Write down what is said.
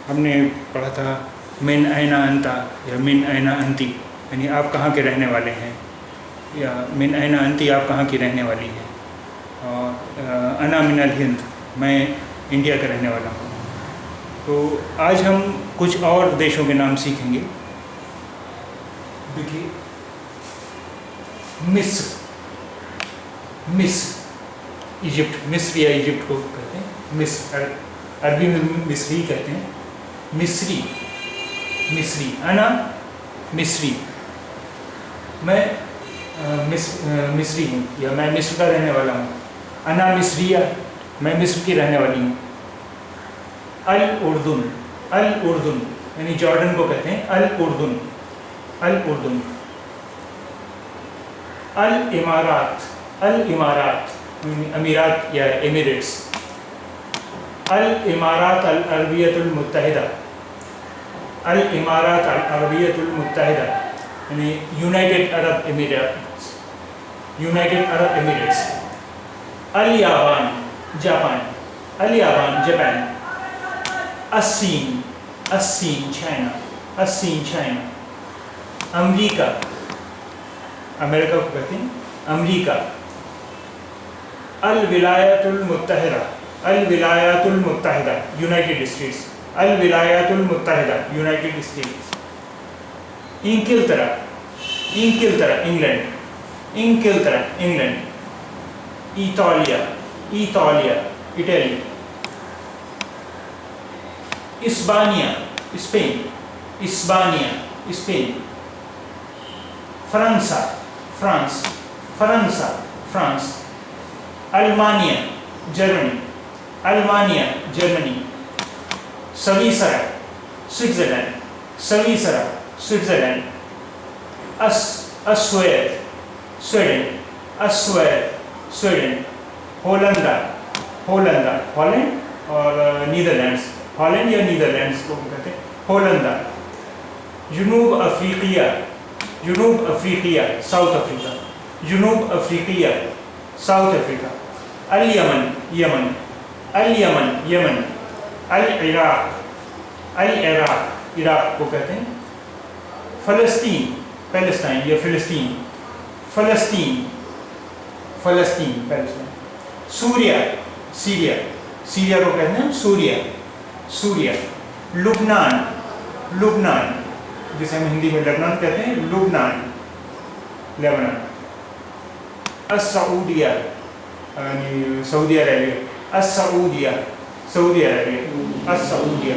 ہم نے پڑھا تھا من اینا انتا یا من اینا انتی، یعنی آپ کہاں کے رہنے والے ہیں، یا من اینا انتی آپ کہاں کی رہنے والی ہیں، اور انا من الہند میں انڈیا کا رہنے والا ہوں۔ تو آج ہم کچھ اور دیشوں کے نام سیکھیں گے۔ دیکھیے مصر، ایجپٹ، مصر یا ایجپٹ کو کہتے ہیں، مصر عربی میں مصری کہتے ہیں، مصری، انا مصری، میں مصری ہوں یا میں مصر کا رہنے والا ہوں، انا مصریہ میں مصر کی رہنے والی ہوں۔ الاردن یعنی جارڈن کو کہتے ہیں الاردن، الامارات امیرات یا ایمریٹس، الامارات العربیۃ المتحدہ یعنی یونائٹڈ عرب ایمریٹس، الیابان جاپان، الصین چائنا، امریکہ کو کہتے ہیں امریکہ، الولایات المتحدہ یونائٹڈ اسٹیٹس، انگلترا انگلینڈ، ایطالیہ اٹلی، اسبانیہ اسپین، فرانس، المانیہ جرمنی، سویسرا سوئٹزرلینڈ، سویڈن، ہولندا اور نیدرلینڈس، ہالینڈ یا نیدرلینڈس کو کہتے ہیں ہولندا، جنوب افریقیہ ساؤتھ افریقہ، یمن، العراق عراق کو کہتے ہیں، فلسطین یا فلسطین، سوریا کو کہتے ہیں سوریا، لبنان جسے ہم ہندی میں لبنان کہتے ہیں، لیبنان، السعودیہ یعنی سعودی عربیہ، سعودی عربیہ،